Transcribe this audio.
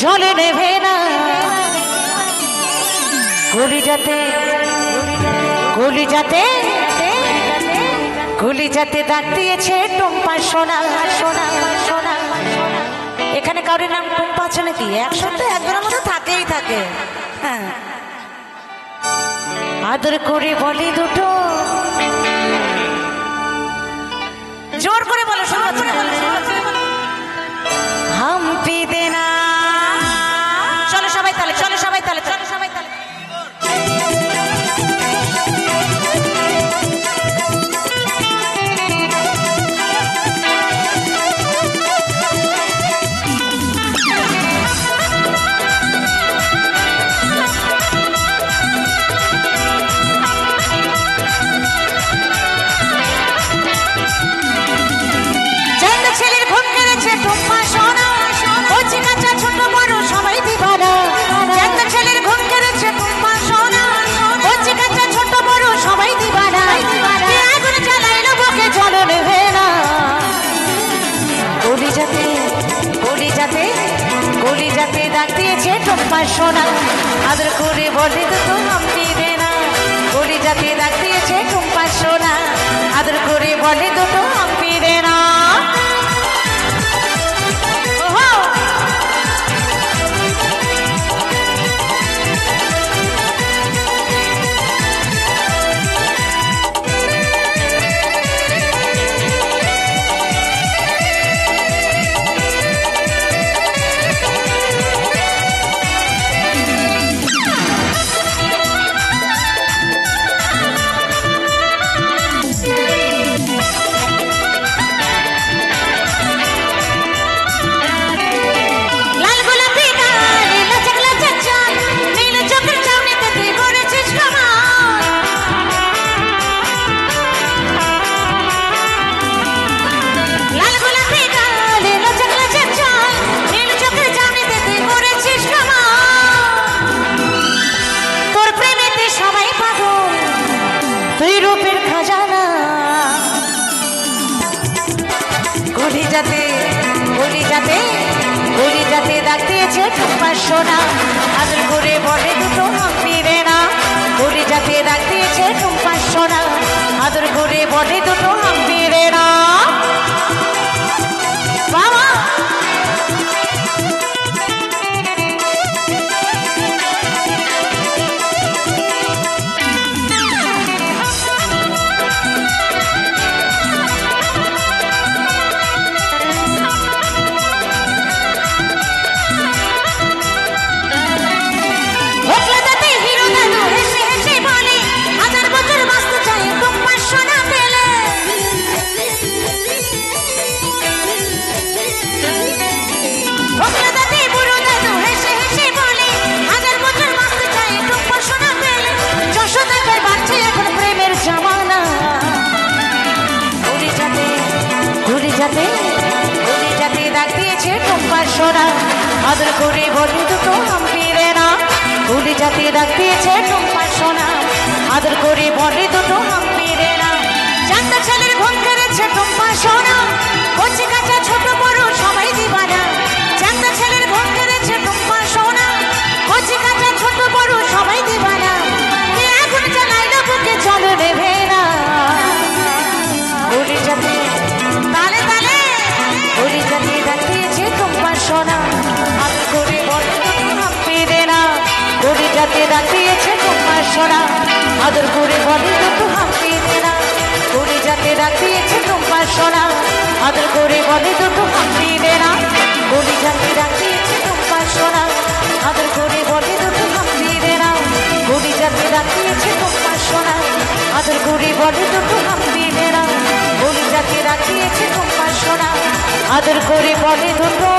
জলে নেভে না কলিজাতে কলিজাতে কলিজাতে দাগ দিয়েছে টুম্পা সোনা সোনা সোনা। এখানে কারোর নাম টুম্পা আছে নাকি? একসাথে একজনের মধ্যে থাকেই থাকে। হ্যাঁ, আদর করে বলি দুটো, জোর করে বলো, হাম্পি দেনা। চলো সবাই তালে, চলো সবাই তালে, চলো সবাই তালে। কলিজাতে ডাক দিয়েছে টুম্পা সোনা, আদর করে বলে দুটো হাম্পি দেনা। কলিজাতে ডাক দিয়েছে টুম্পা সোনা, আদর করে বলে দুটো হাম্পি দেনা। কলিজাতে কলিজাতে কলিজাতে ডাক দিয়েছে টুম্পা সোনা, আদর করে বলে দুটো হাম্পি দেনা। কলিজাতে ডাক দিয়েছে টুম্পা সোনা, আদর করে বলে দুটো হাম্পি দেনা। বাবা কলিজাতে ডাক দিয়েছে টুম্পা সোনা, আদর করে বলে দুটো হাম্পি দেনা। কলিজাতে ডাক দিয়েছে টুম্পা সোনা, আদর করে বলে দুটো হাম্পি দেনা। চারটা ছেলের ঘুম কেড়েছে টুম্পা সোনা, কচি কাঁচা ছোট বড় সবাই দিবানা। চারটা ছেলের ঘুম কেড়েছে টুম্পা সোনা, কচি কাঁচা ছোট বড় সবাই দিবানা। এখন জানাইলো বুকে চলো নেভে না কলিজাতে তালে তালে। কলিজাতে ডাক দিয়েছে টুম্পা সোনা, আদর করে বলে দুটো হাম্পি দেনা। কলিজাতে ডাক দিয়েছে টুম্পা সোনা, আদর করে বলে দুটো হাম্পি দেনা। কলিজাতে ডাক দিয়েছে টুম্পা সোনা, আদর করে বলে দুটো হাম্পি দেনা। কলিজাতে ডাক দিয়েছে টুম্পা সোনা, আদর করে বলে দুটো হাম্পি দেনা। কলিজাতে ডাক দিয়েছে টুম্পা সোনা, আদর করে বলে দুটো হাম্পি দেনা। কলিজাতে ডাক দিয়েছে টুম্পা সোনা, আদর করে বলে দুটো